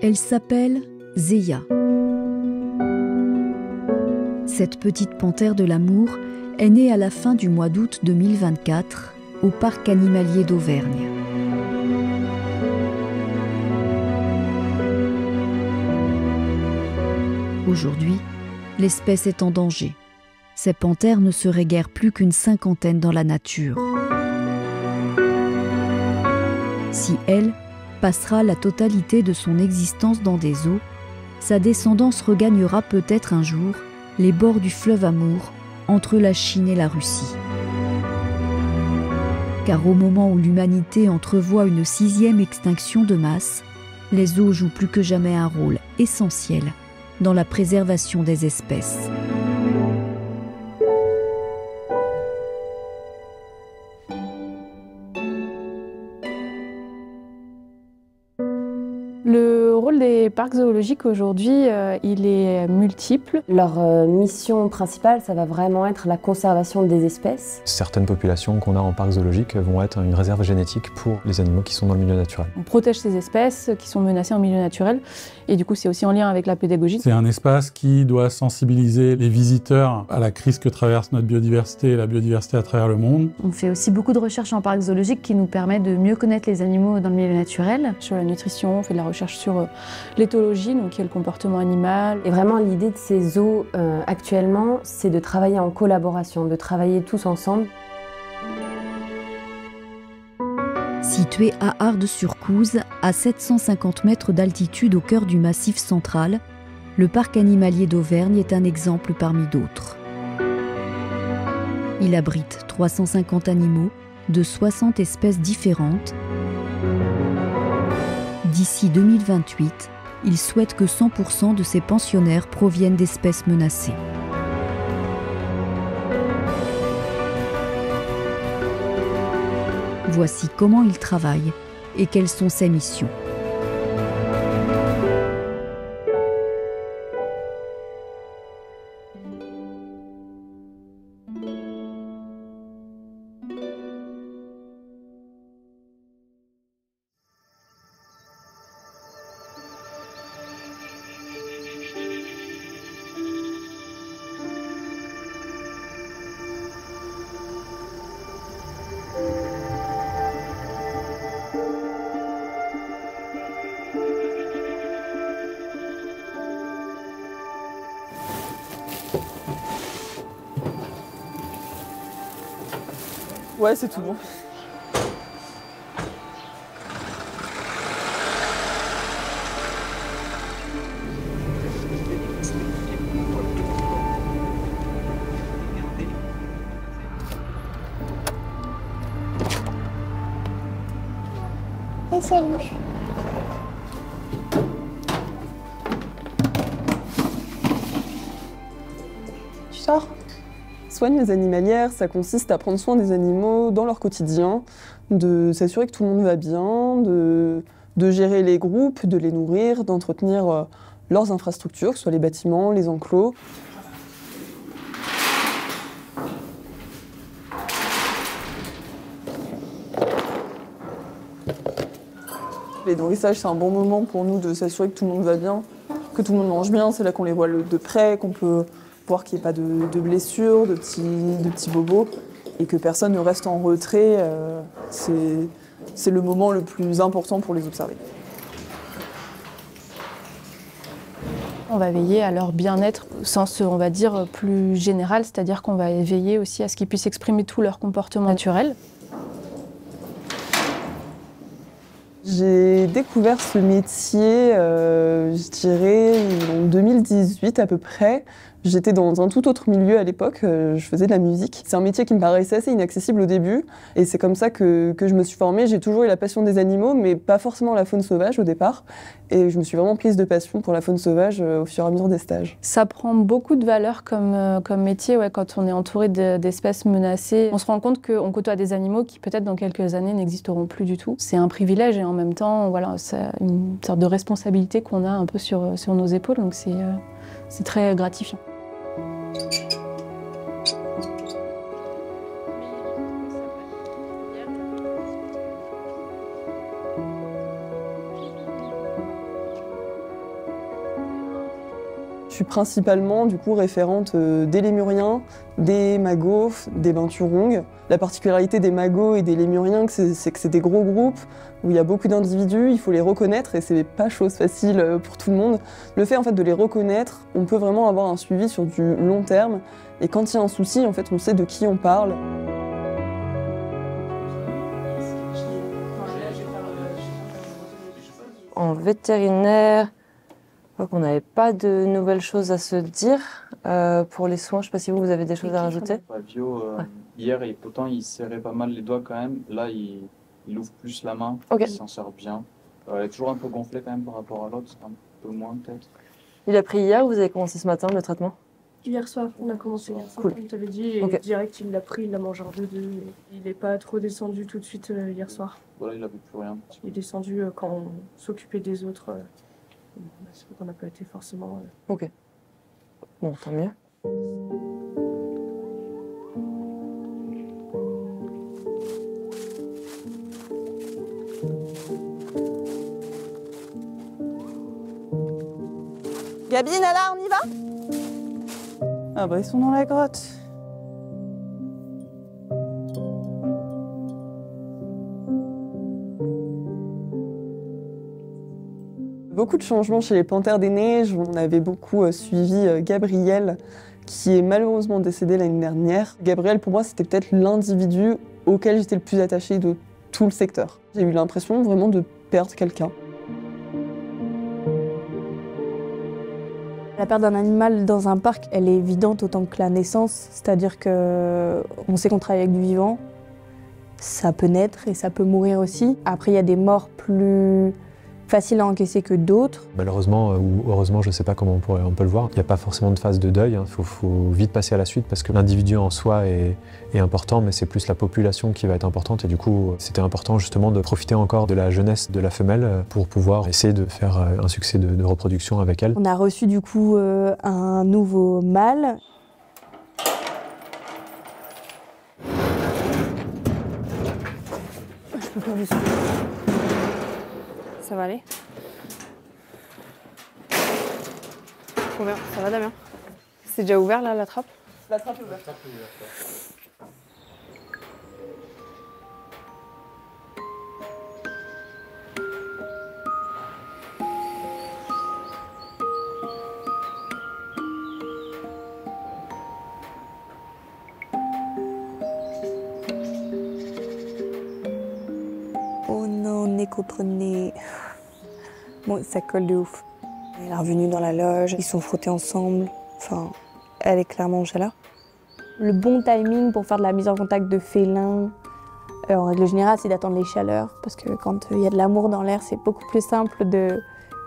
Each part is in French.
Elle s'appelle Zeya. Cette petite panthère de l'amour est née à la fin du mois d'août 2024 au parc animalier d'Auvergne. Aujourd'hui, l'espèce est en danger. Ces panthères ne seraient guère plus qu'une cinquantaine dans la nature. Si elle passera la totalité de son existence dans des eaux, sa descendance regagnera peut-être un jour les bords du fleuve Amour entre la Chine et la Russie. Car au moment où l'humanité entrevoit une 6e extinction de masse, les eaux jouent plus que jamais un rôle essentiel dans la préservation des espèces. Le rôle des parcs zoologiques aujourd'hui, il est multiple. Leur mission principale, ça va vraiment être la conservation des espèces. Certaines populations qu'on a en parc zoologique vont être une réserve génétique pour les animaux qui sont dans le milieu naturel. On protège ces espèces qui sont menacées en milieu naturel et du coup c'est aussi en lien avec la pédagogie. C'est un espace qui doit sensibiliser les visiteurs à la crise que traverse notre biodiversité et la biodiversité à travers le monde. On fait aussi beaucoup de recherches en parc zoologique qui nous permet de mieux connaître les animaux dans le milieu naturel. Sur la nutrition, on fait de la recherche sur l'éthologie, donc qui est le comportement animal. Et vraiment l'idée de ces zoos actuellement, c'est de travailler en collaboration, de travailler tous ensemble. Situé à Ardes-sur-Couze, à 750 mètres d'altitude au cœur du Massif central, le parc animalier d'Auvergne est un exemple parmi d'autres. Il abrite 350 animaux de 60 espèces différentes. D'ici 2028, il souhaite que 100% de ses pensionnaires proviennent d'espèces menacées. Voici comment il travaille et quelles sont ses missions. Ouais, c'est tout bon. Et c'est rouge. Tu sors ? Soigne les animalières, ça consiste à prendre soin des animaux dans leur quotidien, de s'assurer que tout le monde va bien, de gérer les groupes, de les nourrir, d'entretenir leurs infrastructures, que ce soit les bâtiments, les enclos. Les nourrissages, c'est un bon moment pour nous de s'assurer que tout le monde va bien, que tout le monde mange bien, c'est là qu'on les voit de près, qu'on peut voir qu'il n'y ait pas de blessures, de petits bobos, et que personne ne reste en retrait. C'est le moment le plus important pour les observer. On va veiller à leur bien-être au sens, on va dire, plus général, c'est-à-dire qu'on va veiller aussi à ce qu'ils puissent exprimer tout leur comportement naturel. J'ai découvert ce métier, je dirais, en 2018 à peu près. J'étais dans un tout autre milieu à l'époque, je faisais de la musique. C'est un métier qui me paraissait assez inaccessible au début et c'est comme ça que je me suis formée. J'ai toujours eu la passion des animaux, mais pas forcément la faune sauvage au départ. Et je me suis vraiment prise de passion pour la faune sauvage au fur et à mesure des stages. Ça prend beaucoup de valeur comme métier quand on est entouré d'espèces menacées. On se rend compte qu'on côtoie des animaux qui peut-être dans quelques années n'existeront plus du tout. C'est un privilège et en même temps, voilà, c'est une sorte de responsabilité qu'on a un peu sur nos épaules. Donc c'est très gratifiant. Je suis principalement du coup référente des lémuriens, des magos, des binturongs. La particularité des magos et des lémuriens, c'est que c'est des gros groupes où il y a beaucoup d'individus, il faut les reconnaître et c'est pas chose facile pour tout le monde. Le fait en fait de les reconnaître, on peut vraiment avoir un suivi sur du long terme et quand il y a un souci, en fait, on sait de qui on parle. En vétérinaire, je crois qu'on n'avait pas de nouvelles choses à se dire. Pour les soins, je ne sais pas si vous avez des choses à rajouter. Ouais, Bio, hier, et pourtant, il serrait pas mal les doigts quand même. Là, il ouvre plus la main, Ok. il s'en sert bien. Elle est toujours un peu gonflée quand même par rapport à l'autre, un peu moins peut-être. Il a pris hier ou vous avez commencé ce matin le traitement? Hier soir, on a commencé hier soir, Cool. comme tu avais dit, et Ok. direct il l'a pris, il l'a mangé en deux. Il n'est pas trop descendu tout de suite hier soir. Voilà, il n'avait plus rien. Il est descendu quand on s'occupait des autres. C'est vrai qu'on n'a pas été forcément. Ok. Bon, tant mieux. Gabine, là, on y va? Ah bah ils sont dans la grotte. Beaucoup de changements chez les panthères des neiges. On avait beaucoup suivi Gabriel, qui est malheureusement décédé l'année dernière. Gabriel, pour moi, c'était peut-être l'individu auquel j'étais le plus attachée de tout le secteur. J'ai eu l'impression vraiment de perdre quelqu'un. La perte d'un animal dans un parc, elle est évidente autant que la naissance, c'est-à-dire qu'on sait qu'on travaille avec du vivant, ça peut naître et ça peut mourir aussi. Après, il y a des morts plus faciles à encaisser que d'autres. Malheureusement ou heureusement, je ne sais pas comment on peut le voir, il n'y a pas forcément de phase de deuil, il faut vite passer à la suite parce que l'individu en soi est important, mais c'est plus la population qui va être importante et du coup, c'était important justement de profiter encore de la jeunesse de la femelle pour pouvoir essayer de faire un succès de reproduction avec elle. On a reçu du coup un nouveau mâle. Je peux pas vous suivre. Ça va aller? Ouvert. Ça va Damien? C'est déjà ouvert là la trappe? La trappe est ouverte. Oh non, Neko prenez. Bon, ça colle de ouf. Elle est revenue dans la loge, ils sont frottés ensemble. Enfin, elle est clairement là. Le bon timing pour faire de la mise en contact de félins, en règle générale, c'est d'attendre les chaleurs. Parce que quand il y a de l'amour dans l'air, c'est beaucoup plus simple de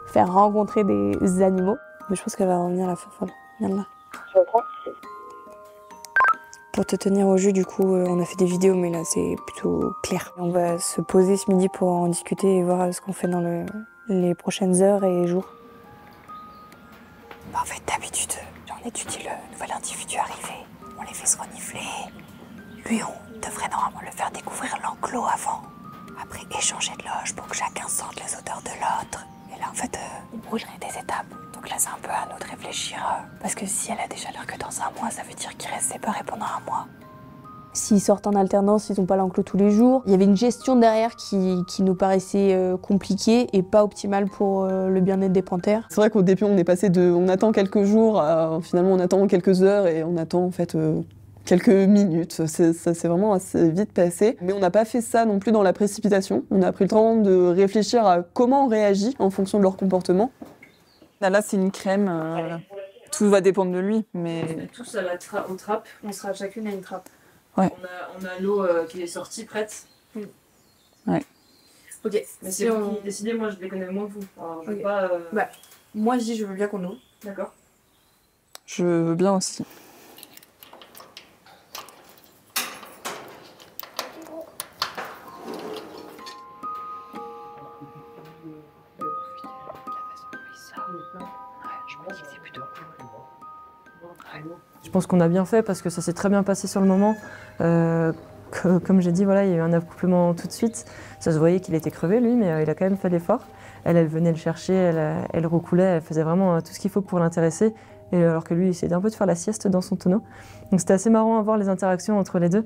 faire rencontrer des animaux. Mais je pense qu'elle va revenir la folle. Viens là. Je reprends. Pour te tenir au jus, du coup, on a fait des vidéos, mais là, c'est plutôt clair. On va se poser ce midi pour en discuter et voir ce qu'on fait dans les prochaines heures et jours. En fait, d'habitude, on étudie le nouvel individu arrivé, on les fait se renifler. Lui, on devrait normalement le faire découvrir l'enclos avant. Après, échanger de loge pour que chacun sente les odeurs de l'autre. Et là, en fait, on brûlerait des étapes. Donc là, c'est un peu à nous de réfléchir. Parce que si elle a déjà l'air que dans un mois, ça veut dire qu'ils restent séparés pendant un mois. S'ils sortent en alternance, ils n'ont pas l'enclos tous les jours. Il y avait une gestion derrière qui nous paraissait compliquée et pas optimale pour le bien-être des panthères. C'est vrai qu'au début, on est passé de on attend quelques jours à finalement on attend quelques heures et on attend en fait quelques minutes. Ça s'est vraiment assez vite passé. Mais on n'a pas fait ça non plus dans la précipitation. On a pris le temps de réfléchir à comment on réagit en fonction de leur comportement. Là, c'est une crème. Tout va dépendre de lui, mais... Tous à aux trappes, on sera chacune à une trappe. Ouais. On a l'eau qui est sortie, prête. Ouais. Ok, mais c'est vous qui décidez, moi je les connais moins que vous. Alors, je veux pas... Bah, moi je dis je veux bien qu'on ouvre. D'accord. Je veux bien aussi. Je me dis que c'est plutôt cool. Je pense qu'on a bien fait parce que ça s'est très bien passé sur le moment. Comme j'ai dit, voilà, il y a eu un accouplement tout de suite. Ça se voyait qu'il était crevé, lui, mais il a quand même fait l'effort. Elle venait le chercher, elle recoulait, elle faisait vraiment tout ce qu'il faut pour l'intéresser. Et alors que lui, il essayait un peu de faire la sieste dans son tonneau. Donc c'était assez marrant à voir les interactions entre les deux.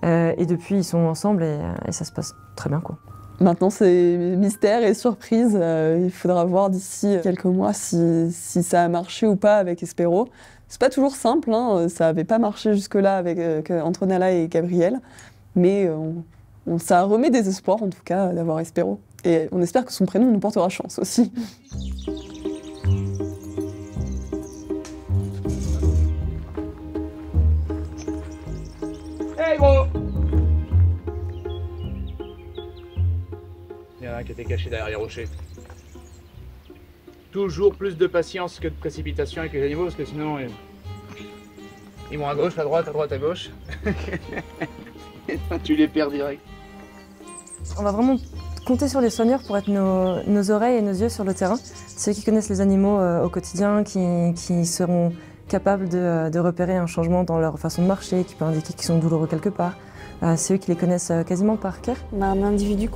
Et depuis, ils sont ensemble et ça se passe très bien, quoi. Maintenant, c'est mystère et surprise. Il faudra voir d'ici quelques mois si ça a marché ou pas avec Espero. C'est pas toujours simple, hein. Ça n'avait pas marché jusque-là entre Nala et Gabriel. Mais ça remet des espoirs, en tout cas, d'avoir Espero. Et on espère que son prénom nous portera chance aussi. Hey gros! Il y en a un qui était caché derrière les rochers. Toujours plus de patience que de précipitation avec les animaux parce que sinon ils vont à gauche, à droite, à gauche. Tu les perds direct. On va vraiment compter sur les soigneurs pour être nos oreilles et nos yeux sur le terrain. Ceux qui connaissent les animaux au quotidien, qui seront capables de repérer un changement dans leur façon de marcher, qui peut indiquer qu'ils sont douloureux quelque part. C'est eux qui les connaissent quasiment par cœur. On a un individu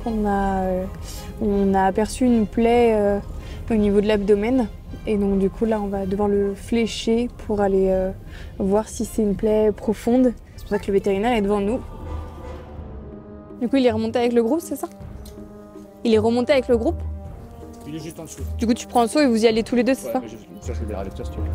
on a aperçu une plaie au niveau de l'abdomen. Et donc du coup là on va devoir le flécher pour aller voir si c'est une plaie profonde. C'est pour ça que le vétérinaire est devant nous. Du coup il est remonté avec le groupe, c'est ça? Il est remonté avec le groupe? Il est juste en dessous. Du coup tu prends un seau et vous y allez tous les deux, c'est ça? Ouais, je cherche derrière les si tu veux.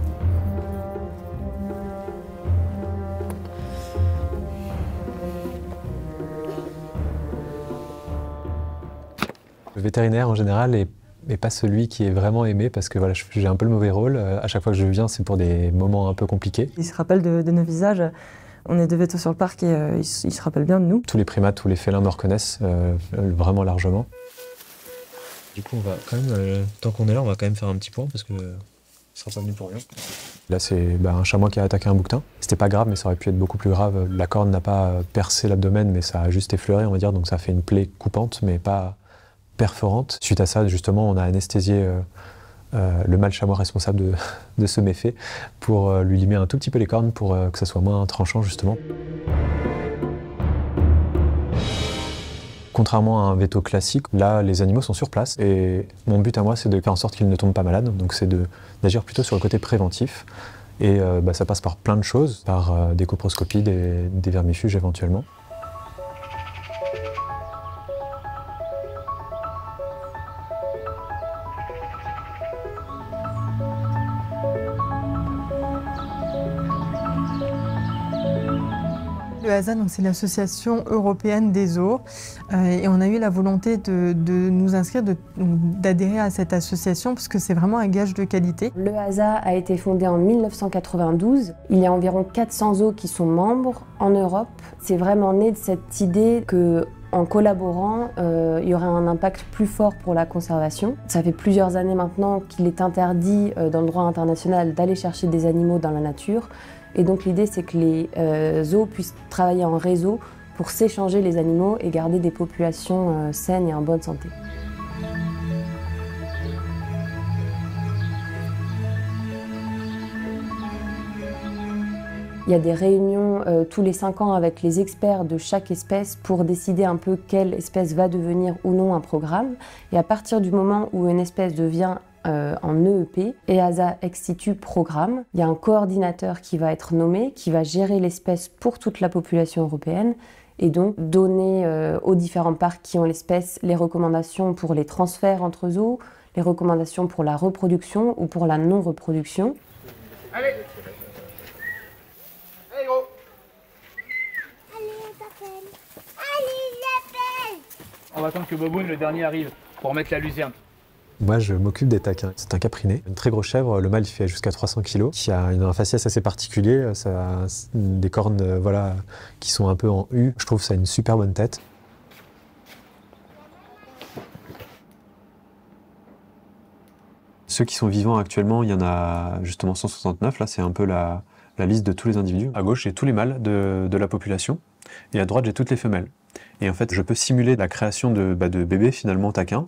Le vétérinaire en général est pas celui qui est vraiment aimé parce que voilà, j'ai un peu le mauvais rôle. À chaque fois que je viens, c'est pour des moments un peu compliqués. Il se rappelle de nos visages. On est 2 vétos sur le parc et il se rappelle bien de nous. Tous les primates, tous les félins me reconnaissent vraiment largement. Du coup, on va quand même, tant qu'on est là, on va quand même faire un petit point parce que ça sera pas venu pour rien. Là, c'est un chamois qui a attaqué un bouquetin. C'était pas grave, mais ça aurait pu être beaucoup plus grave. La corne n'a pas percé l'abdomen, mais ça a juste effleuré, on va dire. Donc ça a fait une plaie coupante, mais pas perforante. Suite à ça, justement, on a anesthésié le mâle chamois responsable de ce méfait pour lui limer un tout petit peu les cornes pour que ça soit moins tranchant, justement. Contrairement à un veto classique, là, les animaux sont sur place et mon but à moi, c'est de faire en sorte qu'ils ne tombent pas malades. Donc c'est d'agir plutôt sur le côté préventif. Et ça passe par plein de choses, par des coproscopies, des vermifuges éventuellement. Le HASA, c'est l'Association européenne des zoos, et on a eu la volonté de nous inscrire, d'adhérer à cette association parce que c'est vraiment un gage de qualité. Le HASA a été fondé en 1992. Il y a environ 400 zoos qui sont membres en Europe. C'est vraiment né de cette idée que en collaborant, il y aurait un impact plus fort pour la conservation. Ça fait plusieurs années maintenant qu'il est interdit dans le droit international d'aller chercher des animaux dans la nature. Et donc l'idée, c'est que les zoos puissent travailler en réseau pour s'échanger les animaux et garder des populations saines et en bonne santé. Il y a des réunions tous les 5 ans avec les experts de chaque espèce pour décider un peu quelle espèce va devenir ou non un programme. Et à partir du moment où une espèce devient en EEP, EASA ex situ programme, il y a un coordinateur qui va être nommé, qui va gérer l'espèce pour toute la population européenne et donc donner aux différents parcs qui ont l'espèce les recommandations pour les transferts entre zoos, les recommandations pour la reproduction ou pour la non-reproduction. Allez! Allez gros! Allez, on t'appelle! Allez, j'appelle! On va attendre que Boboun, le dernier, arrive pour mettre la luzerne. Moi, je m'occupe des taquins. C'est un capriné, une très grosse chèvre. Le mâle, il fait jusqu'à 300 kg, qui a un faciès assez particulier. Ça a des cornes voilà, qui sont un peu en U. Je trouve que ça a une super bonne tête. Ceux qui sont vivants actuellement, il y en a justement 169. Là, c'est un peu la liste de tous les individus. À gauche, j'ai tous les mâles de la population. Et à droite, j'ai toutes les femelles. Et en fait, je peux simuler la création de bébés, finalement, taquins,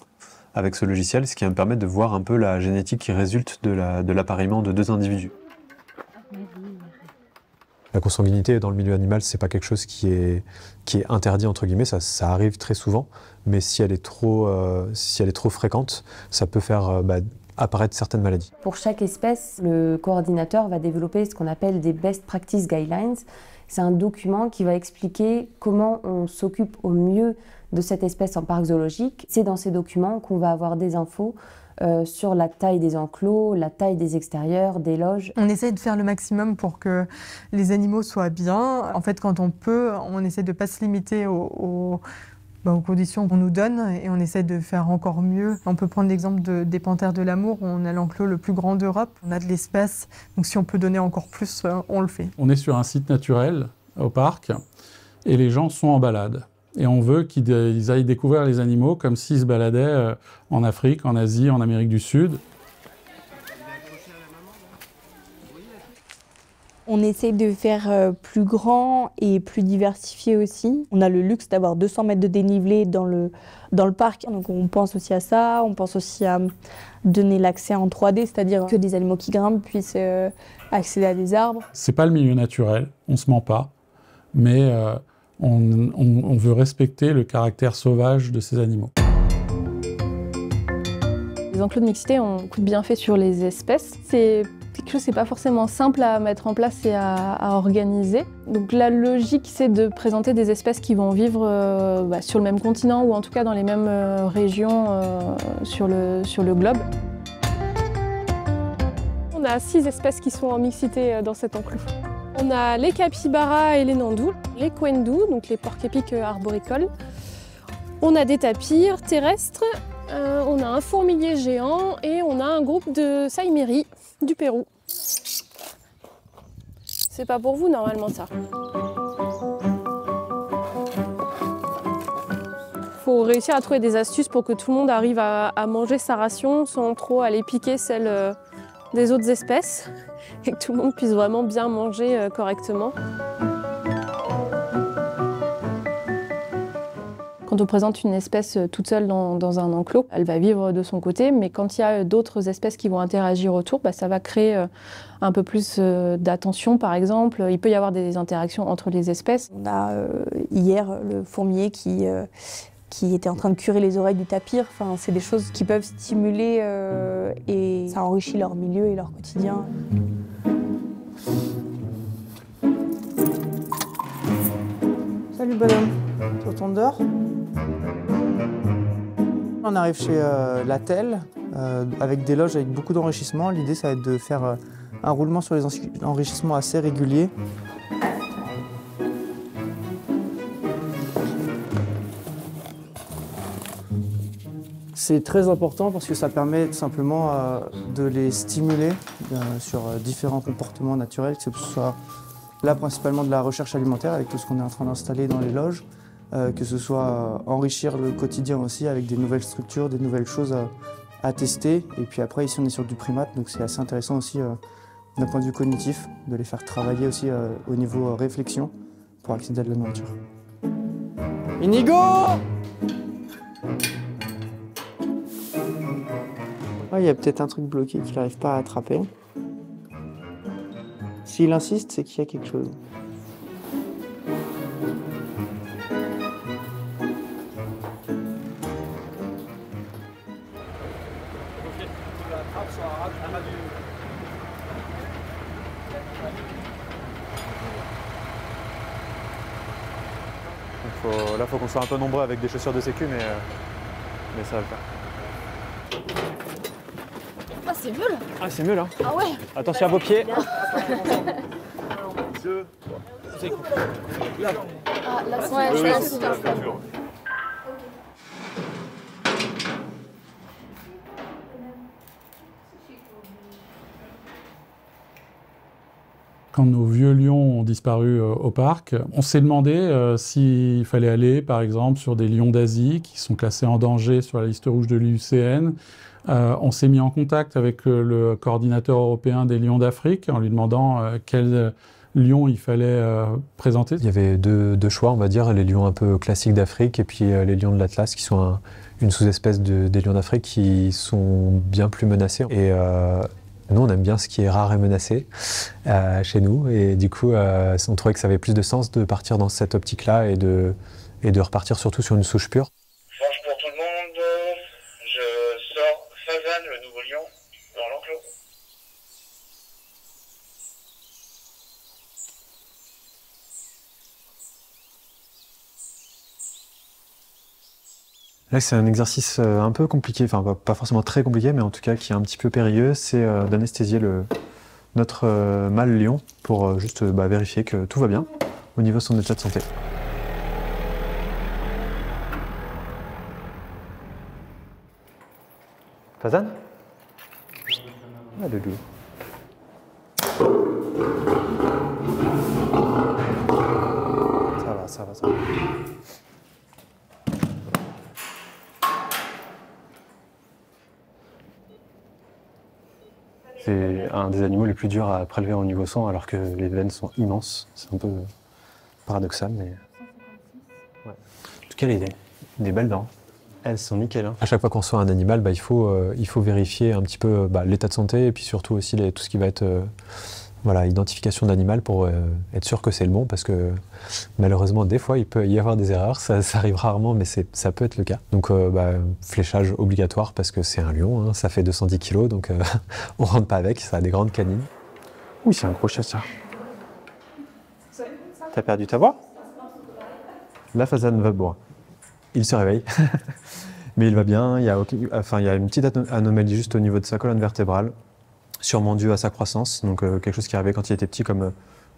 avec ce logiciel, ce qui va me permettre de voir un peu la génétique qui résulte de l'appareillement de 2 individus. La consanguinité dans le milieu animal, c'est pas quelque chose qui est interdit entre guillemets, ça arrive très souvent, mais si elle est trop fréquente, ça peut faire apparaître certaines maladies. Pour chaque espèce, le coordinateur va développer ce qu'on appelle des Best Practice Guidelines. C'est un document qui va expliquer comment on s'occupe au mieux de cette espèce en parc zoologique. C'est dans ces documents qu'on va avoir des infos sur la taille des enclos, la taille des extérieurs, des loges. On essaie de faire le maximum pour que les animaux soient bien. En fait, quand on peut, on essaie de ne pas se limiter aux conditions qu'on nous donne et on essaie de faire encore mieux. On peut prendre l'exemple des panthères de l'amour, où on a l'enclos le plus grand d'Europe. On a de l'espace, donc si on peut donner encore plus, on le fait. On est sur un site naturel au parc et les gens sont en balade. Et on veut qu'ils aillent découvrir les animaux comme s'ils se baladaient en Afrique, en Asie, en Amérique du Sud. On essaye de faire plus grand et plus diversifié aussi. On a le luxe d'avoir 200 mètres de dénivelé dans le parc, donc on pense aussi à ça. On pense aussi à donner l'accès en 3D, c'est-à-dire que des animaux qui grimpent puissent accéder à des arbres. C'est pas le milieu naturel, on se ment pas, mais on veut respecter le caractère sauvage de ces animaux. Les enclos de mixité ont beaucoup de bienfaits sur les espèces. C'est quelque chose qui n'est pas forcément simple à mettre en place et à organiser. Donc la logique, c'est de présenter des espèces qui vont vivre sur le même continent ou en tout cas dans les mêmes régions sur le globe. On a 6 espèces qui sont en mixité dans cet enclos. On a les capybaras et les nandous, les coendous, donc les porcs-épics arboricoles. On a des tapirs terrestres, on a un fourmilier géant et on a un groupe de saïméries du Pérou. C'est pas pour vous normalement ça. Faut réussir à trouver des astuces pour que tout le monde arrive à manger sa ration sans trop aller piquer celle des autres espèces et que tout le monde puisse vraiment bien manger correctement. Quand on présente une espèce toute seule dans un enclos, elle va vivre de son côté, mais quand il y a d'autres espèces qui vont interagir autour, ça va créer un peu plus d'attention par exemple. Il peut y avoir des interactions entre les espèces. On a hier le fourmilier qui était en train de curer les oreilles du tapir. Enfin, c'est des choses qui peuvent stimuler et ça enrichit leur milieu et leur quotidien. Salut bonhomme, tu retournes dehors? On arrive chez Latel avec des loges avec beaucoup d'enrichissement. L'idée, ça va être de faire un roulement sur les enrichissements assez régulier. C'est très important parce que ça permet tout simplement de les stimuler sur différents comportements naturels, que ce soit là principalement de la recherche alimentaire avec tout ce qu'on est en train d'installer dans les loges, que ce soit enrichir le quotidien aussi avec des nouvelles structures, des nouvelles choses à tester. Et puis après ici on est sur du primate, donc c'est assez intéressant aussi d'un point de vue cognitif, de les faire travailler aussi au niveau réflexion pour accéder à de la nourriture. Inigo! Il y a peut-être un truc bloqué qu'il n'arrive pas à attraper. S'il insiste, c'est qu'il y a quelque chose. Là, il faut qu'on soit un peu nombreux avec des chaussures de sécu, mais ça va le faire. Ah, c'est mieux là. Ah, c'est mieux là. Ah ouais. Attention à vos pieds. Ah, là, c'est Quand nos vieux lions ont disparu au parc, on s'est demandé s'il fallait aller, par exemple, sur des lions d'Asie qui sont classés en danger sur la liste rouge de l'IUCN. On s'est mis en contact avec le coordinateur européen des lions d'Afrique en lui demandant quels lions il fallait présenter. Il y avait deux choix, on va dire, les lions un peu classiques d'Afrique et puis les lions de l'Atlas qui sont une sous-espèce des lions d'Afrique qui sont bien plus menacés. Et Nous, on aime bien ce qui est rare et menacé chez nous, et du coup, on trouvait que ça avait plus de sens de partir dans cette optique-là et de repartir surtout sur une souche pure. Franche pour tout le monde, je sors Fasan, le nouveau lion, dans l'enclos. Là, c'est un exercice un peu compliqué, enfin pas forcément très compliqué, mais en tout cas qui est un petit peu périlleux, c'est d'anesthésier notre mâle lion pour juste vérifier que tout va bien au niveau de son état de santé. Fasan ? Ah, le loup. Ça va. C'est un des animaux les plus durs à prélever au niveau sang, alors que les veines sont immenses. C'est un peu paradoxal, mais... Ouais. En tout cas, des belles dents. Elles sont nickel. Hein. À chaque fois qu'on sort un animal, il faut vérifier un petit peu l'état de santé et puis surtout aussi tout ce qui va être identification d'animal pour être sûr que c'est le bon, parce que malheureusement, des fois, il peut y avoir des erreurs. Ça arrive rarement, mais ça peut être le cas. Donc, fléchage obligatoire parce que c'est un lion, hein, ça fait 210 kg, donc on rentre pas avec, ça a des grandes canines. Oui, c'est un gros chat, ça. T'as perdu ta voix? La Fasan va boire. Il se réveille, mais il va bien. Il y a une petite anomalie juste au niveau de sa colonne vertébrale, sûrement due à sa croissance, donc quelque chose qui arrivait quand il était petit, comme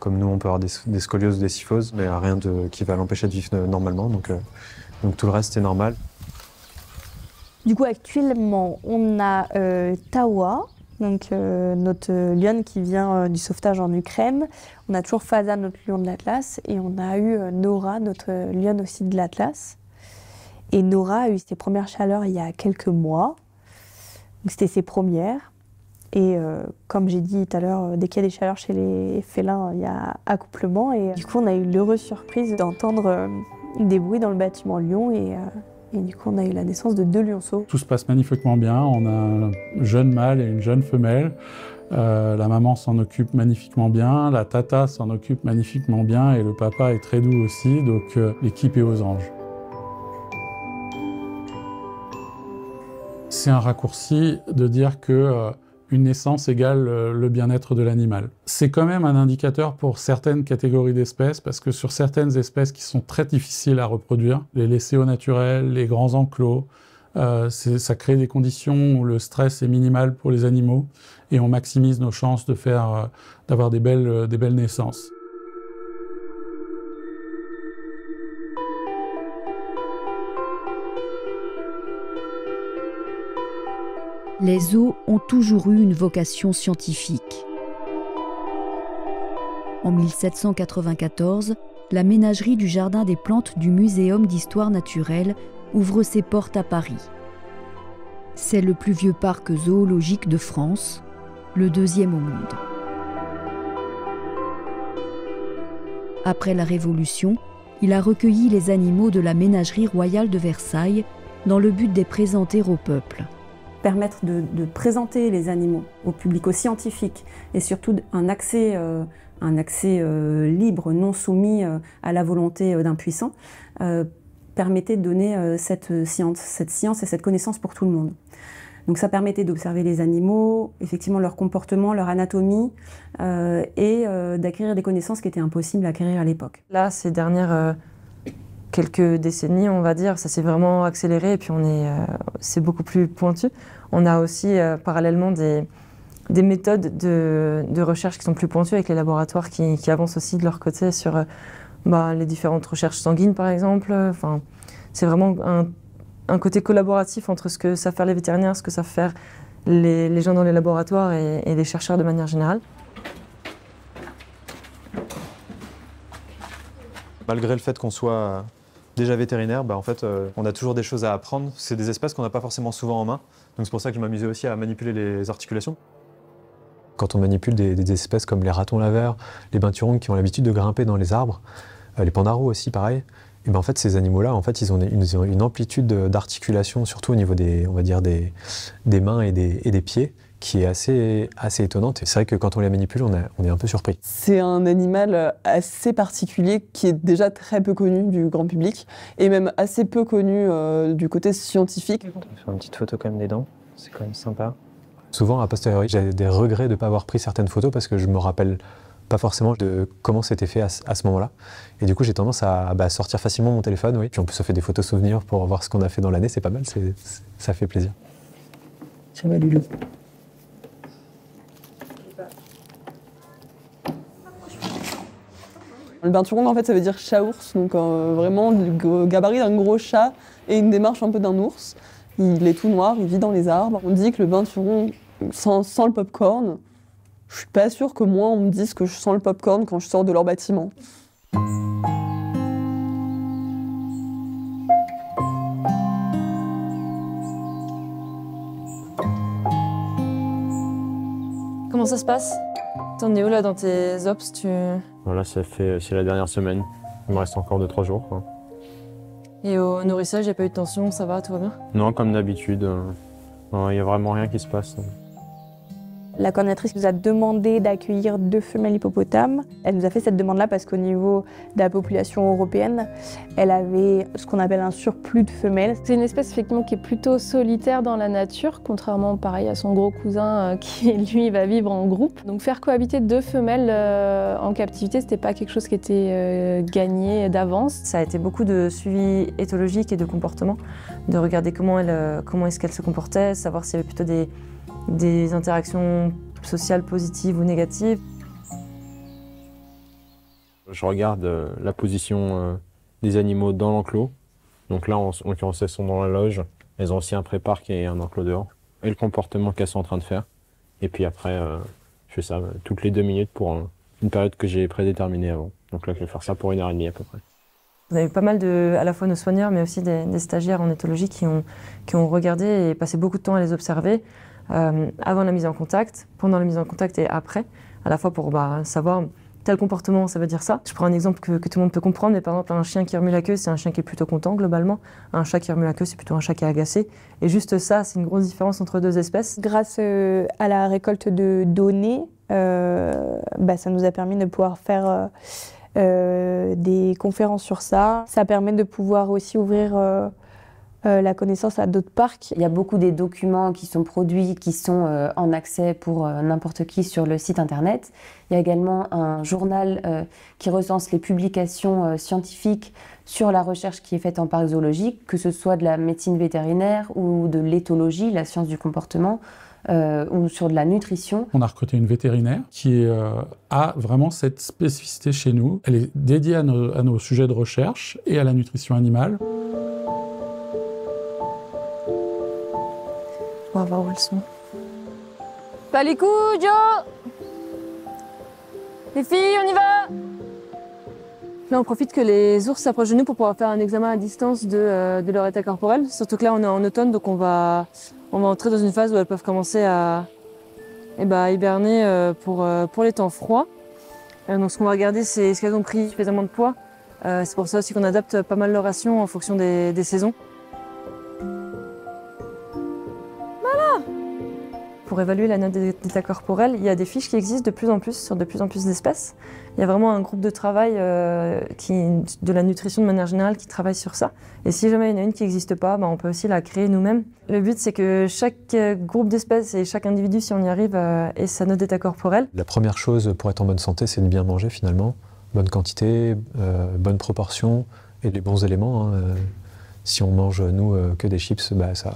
nous on peut avoir des scolioses ou des syphoses, mais rien qui va l'empêcher de vivre normalement, donc tout le reste est normal. Du coup, actuellement, on a Tawa, donc notre lionne qui vient du sauvetage en Ukraine. On a toujours Fasan, notre lion de l'Atlas, et on a eu Nora, notre lionne aussi de l'Atlas. Et Nora a eu ses premières chaleurs il y a quelques mois. C'était ses premières. Et comme j'ai dit tout à l'heure, dès qu'il y a des chaleurs chez les félins, il y a accouplement. Et du coup, on a eu l'heureuse surprise d'entendre des bruits dans le bâtiment lion. Et du coup, on a eu la naissance de 2 lionceaux. Tout se passe magnifiquement bien. On a un jeune mâle et une jeune femelle. La maman s'en occupe magnifiquement bien. La tata s'en occupe magnifiquement bien. Et le papa est très doux aussi. Donc l'équipe est aux anges. C'est un raccourci de dire que une naissance égale le bien-être de l'animal. C'est quand même un indicateur pour certaines catégories d'espèces, parce que sur certaines espèces qui sont très difficiles à reproduire, les laissés au naturel, les grands enclos, ça crée des conditions où le stress est minimal pour les animaux et on maximise nos chances d'avoir des belles naissances. Les zoos ont toujours eu une vocation scientifique. En 1794, la ménagerie du Jardin des plantes du Muséum d'histoire naturelle ouvre ses portes à Paris. C'est le plus vieux parc zoologique de France, le 2e au monde. Après la Révolution, il a recueilli les animaux de la ménagerie royale de Versailles dans le but de les présenter au peuple. Permettre de présenter les animaux au public, aux scientifiques, et surtout un accès libre, non soumis à la volonté d'un puissant, permettait de donner cette science et cette connaissance pour tout le monde. Donc ça permettait d'observer les animaux, effectivement leur comportement, leur anatomie, et d'acquérir des connaissances qui étaient impossibles à acquérir à l'époque. Là, ces dernières quelques décennies, on va dire, ça s'est vraiment accéléré et puis c'est beaucoup plus pointu. On a aussi parallèlement des méthodes de recherche qui sont plus pointues avec les laboratoires qui avancent aussi de leur côté sur les différentes recherches sanguines par exemple. Enfin, c'est vraiment un côté collaboratif entre ce que savent faire les vétérinaires, ce que savent faire les gens dans les laboratoires et les chercheurs de manière générale. Malgré le fait qu'on soit déjà vétérinaire, en fait, on a toujours des choses à apprendre. C'est des espèces qu'on n'a pas forcément souvent en main. Donc c'est pour ça que je m'amusais aussi à manipuler les articulations. Quand on manipule des espèces comme les ratons laveurs, les binturongs qui ont l'habitude de grimper dans les arbres, les pandarous aussi pareil, et en fait ces animaux-là, en fait, ils ont une amplitude d'articulation, surtout au niveau des mains et des pieds, qui est assez étonnante. Et c'est vrai que quand on les manipule, on est un peu surpris. C'est un animal assez particulier qui est déjà très peu connu du grand public et même assez peu connu du côté scientifique. On fait une petite photo quand même des dents, c'est quand même sympa. Souvent, a posteriori, j'ai des regrets de ne pas avoir pris certaines photos parce que je me rappelle pas forcément de comment c'était fait à ce moment-là. Et du coup, j'ai tendance à sortir facilement mon téléphone, oui. Puis en plus, ça fait des photos souvenirs pour voir ce qu'on a fait dans l'année, c'est pas mal, ça fait plaisir. Ça va, Lulu. Le binturong, en fait, ça veut dire chat-ours, donc vraiment le gabarit d'un gros chat et une démarche un peu d'un ours. Il est tout noir, il vit dans les arbres. On dit que le binturong sent le pop-corn. Je suis pas sûre que moi, on me dise que je sens le pop-corn quand je sors de leur bâtiment. Comment ça se passe? T'en es où là dans tes ops? Voilà, c'est la dernière semaine. Il me reste encore 2-3 jours, quoi. Et au nourrissage, il n'y a pas eu de tension, ça va, tout va bien? Non, comme d'habitude. Il n'y a vraiment rien qui se passe. La coordinatrice nous a demandé d'accueillir 2 femelles hippopotames. Elle nous a fait cette demande-là parce qu'au niveau de la population européenne, elle avait ce qu'on appelle un surplus de femelles. C'est une espèce effectivement qui est plutôt solitaire dans la nature, contrairement pareil à son gros cousin qui lui va vivre en groupe. Donc faire cohabiter 2 femelles en captivité, c'était pas quelque chose qui était gagné d'avance. Ça a été beaucoup de suivi éthologique et de comportement, de regarder comment est-ce qu'elle se comportait, savoir s'il y avait plutôt des interactions sociales positives ou négatives. Je regarde la position des animaux dans l'enclos. Donc là, en l'occurrence, elles sont dans la loge. Elles ont aussi un pré-parc et un enclos dehors. Et le comportement qu'elles sont en train de faire. Et puis après, je fais ça toutes les 2 minutes pour une période que j'ai prédéterminée avant. Donc là, je vais faire ça pour 1h30 à peu près. On a eu pas mal à la fois nos soigneurs, mais aussi des stagiaires en éthologie qui ont regardé et passé beaucoup de temps à les observer. Avant la mise en contact, pendant la mise en contact et après, à la fois pour savoir tel comportement, ça veut dire ça. Je prends un exemple que tout le monde peut comprendre, mais par exemple un chien qui remue la queue, c'est un chien qui est plutôt content globalement. Un chat qui remue la queue, c'est plutôt un chat qui est agacé. Et juste ça, c'est une grosse différence entre 2 espèces. Grâce à la récolte de données, ça nous a permis de pouvoir faire des conférences sur ça. Ça permet de pouvoir aussi ouvrir la connaissance à d'autres parcs. Il y a beaucoup des documents qui sont produits, qui sont en accès pour n'importe qui sur le site internet. Il y a également un journal qui recense les publications scientifiques sur la recherche qui est faite en parc zoologique, que ce soit de la médecine vétérinaire ou de l'éthologie, la science du comportement, ou sur de la nutrition. On a recruté une vétérinaire qui a vraiment cette spécificité chez nous. Elle est dédiée à nos sujets de recherche et à la nutrition animale. On va voir où elles sont. Pas les coups, Joe! Les filles, on y va! Là, on profite que les ours s'approchent de nous pour pouvoir faire un examen à distance de leur état corporel. Surtout que là, on est en automne, donc on va entrer dans une phase où elles peuvent commencer à hiberner pour les temps froids. Donc ce qu'on va regarder, c'est est-ce qu'elles ont pris suffisamment de poids. C'est pour ça aussi qu'on adapte pas mal leur ration en fonction des saisons. Pour évaluer la note d'état corporel, il y a des fiches qui existent de plus en plus sur de plus en plus d'espèces. Il y a vraiment un groupe de travail de la nutrition de manière générale qui travaille sur ça. Et si jamais il y en a une qui n'existe pas, on peut aussi la créer nous-mêmes. Le but, c'est que chaque groupe d'espèces et chaque individu, si on y arrive, ait sa note d'état corporel. La première chose pour être en bonne santé, c'est de bien manger finalement. Bonne quantité, bonne proportion et les bons éléments. Si on mange, nous, que des chips, ça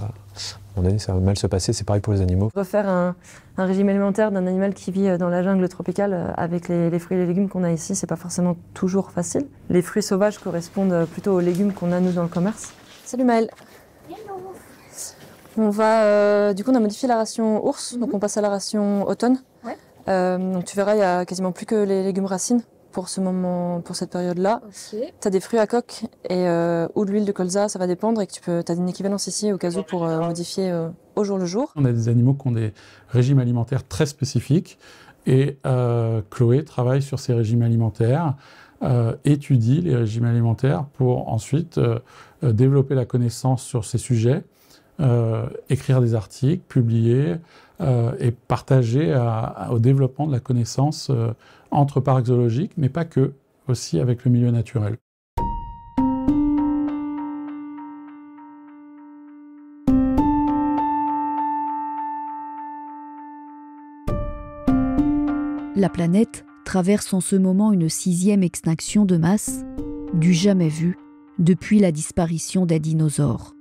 va mal se passer. C'est pareil pour les animaux. Refaire un régime alimentaire d'un animal qui vit dans la jungle tropicale avec les fruits et les légumes qu'on a ici, c'est pas forcément toujours facile. Les fruits sauvages correspondent plutôt aux légumes qu'on a, nous, dans le commerce. Salut Maëlle. Hello. On va, du coup, on a modifié la ration ours, donc on passe à la ration automne. Ouais. Donc tu verras, il y a quasiment plus que les légumes racines pour cette période-là. Okay. Tu as des fruits à coque ou de l'huile de colza, ça va dépendre, et que tu as une équivalence ici au cas où pour modifier au jour le jour. On a des animaux qui ont des régimes alimentaires très spécifiques et Chloé travaille sur ces régimes alimentaires, étudie les régimes alimentaires pour ensuite développer la connaissance sur ces sujets, écrire des articles, publier, et partager au développement de la connaissance entre parcs zoologiques, mais pas que, aussi avec le milieu naturel. La planète traverse en ce moment une 6e extinction de masse, du jamais vu depuis la disparition des dinosaures.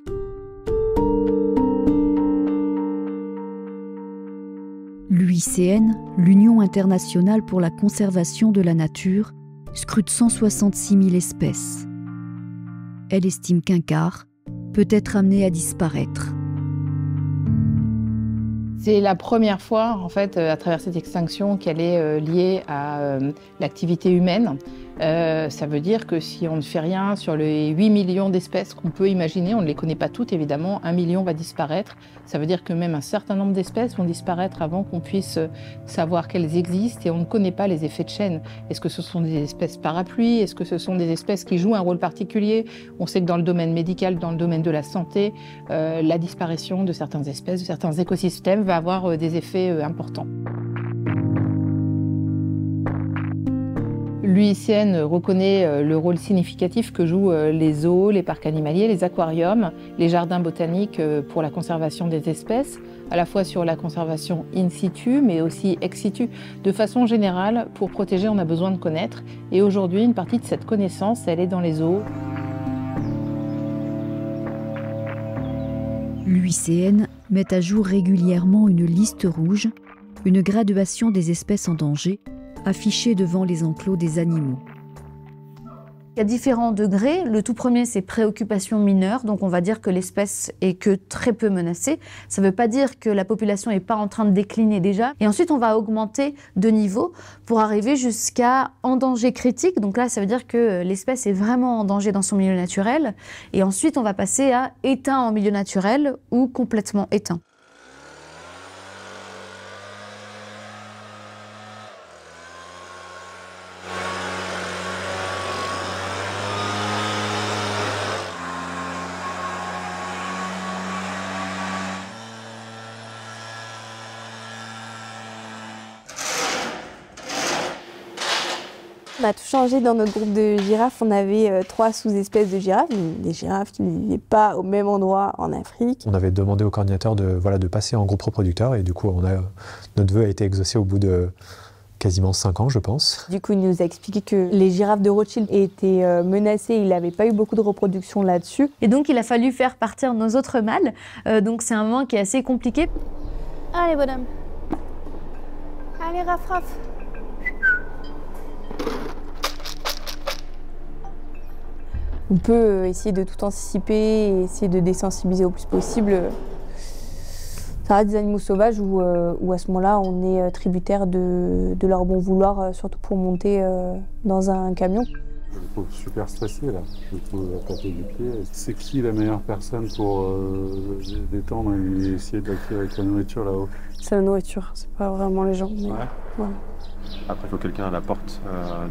L'UICN, l'Union internationale pour la conservation de la nature, scrute 166 000 espèces. Elle estime qu'un quart peut être amené à disparaître. C'est la première fois, en fait, à travers cette extinction, qu'elle est liée à l'activité humaine. Ça veut dire que si on ne fait rien sur les 8 millions d'espèces qu'on peut imaginer, on ne les connaît pas toutes évidemment, 1 million va disparaître. Ça veut dire que même un certain nombre d'espèces vont disparaître avant qu'on puisse savoir qu'elles existent et on ne connaît pas les effets de chaîne. Est-ce que ce sont des espèces parapluies? Est-ce que ce sont des espèces qui jouent un rôle particulier? On sait que dans le domaine médical, dans le domaine de la santé, la disparition de certaines espèces, de certains écosystèmes va avoir des effets importants. L'UICN reconnaît le rôle significatif que jouent les zoos, les parcs animaliers, les aquariums, les jardins botaniques pour la conservation des espèces, à la fois sur la conservation in situ, mais aussi ex situ. De façon générale, pour protéger, on a besoin de connaître. Et aujourd'hui, une partie de cette connaissance, elle est dans les zoos. L'UICN met à jour régulièrement une liste rouge, une graduation des espèces en danger, affichée devant les enclos des animaux. Il y a différents degrés. Le tout premier, c'est préoccupation mineure, donc on va dire que l'espèce est que très peu menacée. Ça ne veut pas dire que la population n'est pas en train de décliner déjà. Et ensuite, on va augmenter de niveau pour arriver jusqu'à en danger critique. Donc là, ça veut dire que l'espèce est vraiment en danger dans son milieu naturel. Et ensuite, on va passer à éteint en milieu naturel ou complètement éteint. On a tout changé dans notre groupe de girafes. On avait 3 sous-espèces de girafes, des girafes qui ne vivaient pas au même endroit en Afrique. On avait demandé au coordinateur de passer en groupe reproducteur et du coup notre vœu a été exaucé au bout de quasiment 5 ans, je pense. Du coup, il nous a expliqué que les girafes de Rothschild étaient menacées, il n'avait pas eu beaucoup de reproduction là-dessus. Et donc, il a fallu faire partir nos autres mâles. Donc, c'est un moment qui est assez compliqué. Allez, bonhomme. Allez, raf, raf. On peut essayer de tout anticiper et essayer de désensibiliser au plus possible. Ça reste des animaux sauvages où à ce moment-là, on est tributaire de leur bon vouloir, surtout pour monter dans un camion. Je me trouve super stressé là, je me trouve à taper du pied. C'est qui la meilleure personne pour détendre et essayer d'acquérir avec la nourriture là-haut? C'est la nourriture, c'est pas vraiment les gens. Mais... Ouais. Après, il faut quelqu'un à la porte,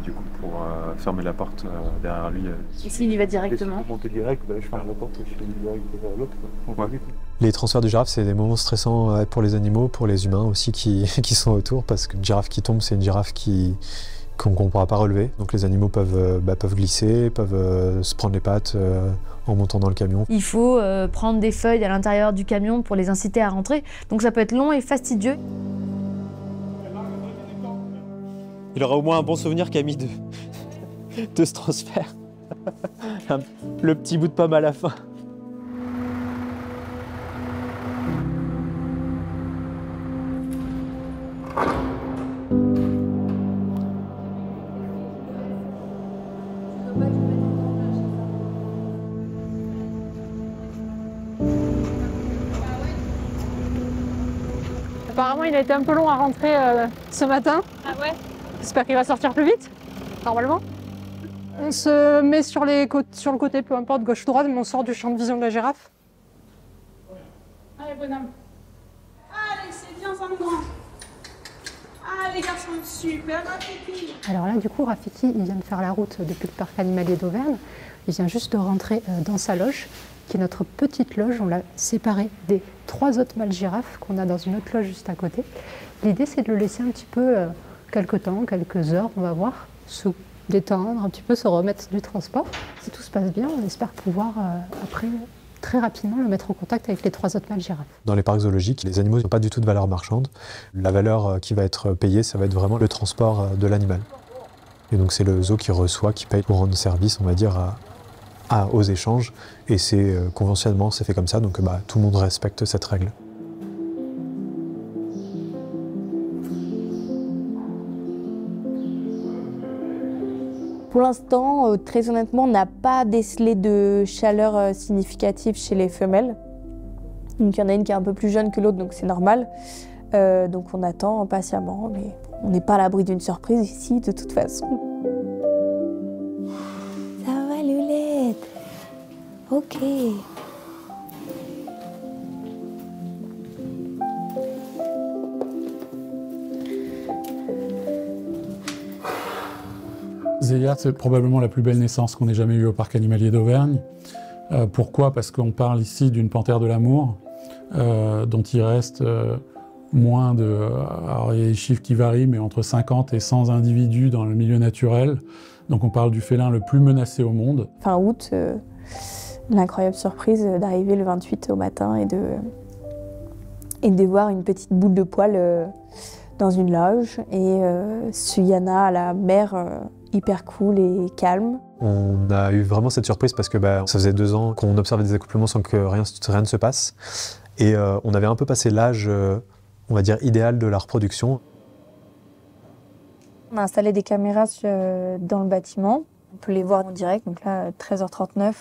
du coup, pour fermer la porte derrière lui. Et s'il y va directement? Si monter direct, je ferme la porte et je fais direct vers l'autre. Ouais. Les transferts de girafes, c'est des moments stressants pour les animaux, pour les humains aussi qui sont autour, parce qu'une girafe qui tombe, c'est une girafe qu'on ne pourra pas relever. Donc les animaux peuvent glisser, peuvent se prendre les pattes en montant dans le camion. Il faut prendre des feuilles à l'intérieur du camion pour les inciter à rentrer. Donc ça peut être long et fastidieux. Il aura au moins un bon souvenir, Camille, de ce transfert. Le petit bout de pomme à la fin. Apparemment, il a été un peu long à rentrer ce matin. Ah ouais? J'espère qu'il va sortir plus vite, normalement. On se met sur le côté, peu importe, gauche-droite, mais on sort du champ de vision de la girafe. Allez, bonhomme. Allez, c'est bien, ça me grand. Allez, garçon, super, Rafiki. Alors là, du coup, Rafiki, il vient de faire la route depuis le parc animalier d'Auvergne. Il vient juste de rentrer dans sa loge. qui est notre petite loge. On l'a séparé des 3 autres mâles girafes qu'on a dans une autre loge juste à côté. L'idée, c'est de le laisser un petit peu, quelques temps, quelques heures, on va voir, se détendre, un petit peu se remettre du transport. Si tout se passe bien, on espère pouvoir, après, très rapidement, le mettre en contact avec les 3 autres mâles girafes. Dans les parcs zoologiques, les animaux n'ont pas du tout de valeur marchande. La valeur qui va être payée, ça va être vraiment le transport de l'animal. Et donc c'est le zoo qui reçoit, qui paye pour rendre service, on va dire, aux échanges. Et c'est conventionnellement, c'est fait comme ça, donc tout le monde respecte cette règle. Pour l'instant, très honnêtement, on n'a pas décelé de chaleur significative chez les femelles. Donc il y en a une qui est un peu plus jeune que l'autre, donc c'est normal. Donc on attend patiemment, mais on n'est pas à l'abri d'une surprise ici, de toute façon. Ça va, Lulette? Ok. Zélia, c'est probablement la plus belle naissance qu'on ait jamais eue au parc animalier d'Auvergne. Pourquoi? Parce qu'on parle ici d'une panthère de l'amour, dont il reste moins de... Alors il y a des chiffres qui varient, mais entre 50 et 100 individus dans le milieu naturel. Donc on parle du félin le plus menacé au monde. Fin août, l'incroyable surprise d'arriver le 28 au matin et de voir une petite boule de poil dans une loge. Et Suyana à la mer, hyper cool et calme. On a eu vraiment cette surprise parce que ça faisait 2 ans qu'on observait des accouplements sans que rien ne se passe. Et on avait un peu passé l'âge, on va dire, idéal de la reproduction. On a installé des caméras dans le bâtiment. On peut les voir en direct. Donc là, 13h39,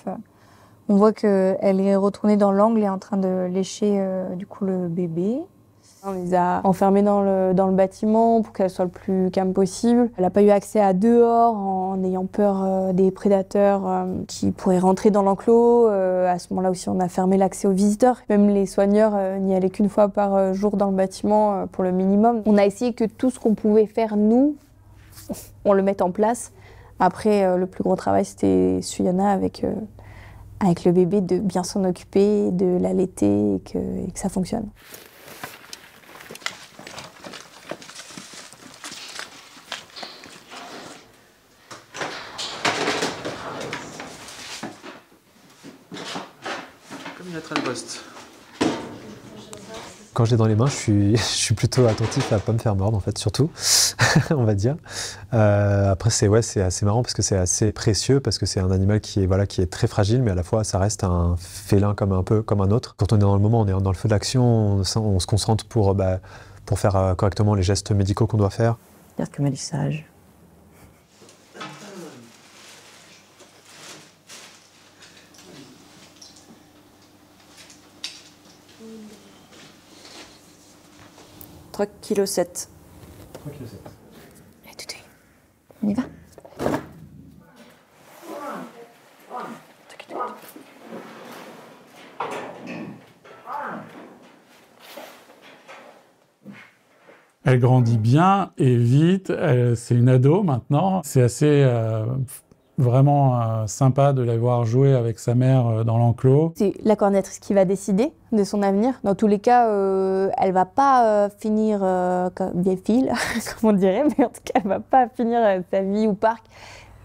on voit qu'elle est retournée dans l'angle et est en train de lécher du coup le bébé. On les a enfermés dans le bâtiment pour qu'elle soit le plus calme possible. Elle n'a pas eu accès à dehors en ayant peur des prédateurs qui pourraient rentrer dans l'enclos. À ce moment-là aussi, on a fermé l'accès aux visiteurs. Même les soigneurs n'y allaient qu'une fois par jour dans le bâtiment pour le minimum. On a essayé que tout ce qu'on pouvait faire, nous, on le mette en place. Après, le plus gros travail, c'était Suyana avec le bébé, de bien s'en occuper, de l'allaiter et que ça fonctionne. Quand je l'ai dans les mains, je suis plutôt attentif à ne pas me faire mordre, en fait, surtout, on va dire. Après, c'est assez marrant parce que c'est assez précieux, parce que c'est un animal qui est très fragile, mais à la fois, ça reste un félin un peu comme un autre. Quand on est dans le moment, on est dans le feu de l'action, on se concentre pour faire correctement les gestes médicaux qu'on doit faire. Regarde comme elle est sage. « 3,7 kg. 3,7 kg. On y va? Elle grandit bien et vite, c'est une ado maintenant. C'est assez vraiment sympa de la voir jouer avec sa mère dans l'enclos. C'est la coordinatrice qui va décider de son avenir. Dans tous les cas, elle va pas finir comme vieille fille, comme on dirait, mais en tout cas, elle va pas finir sa vie au parc.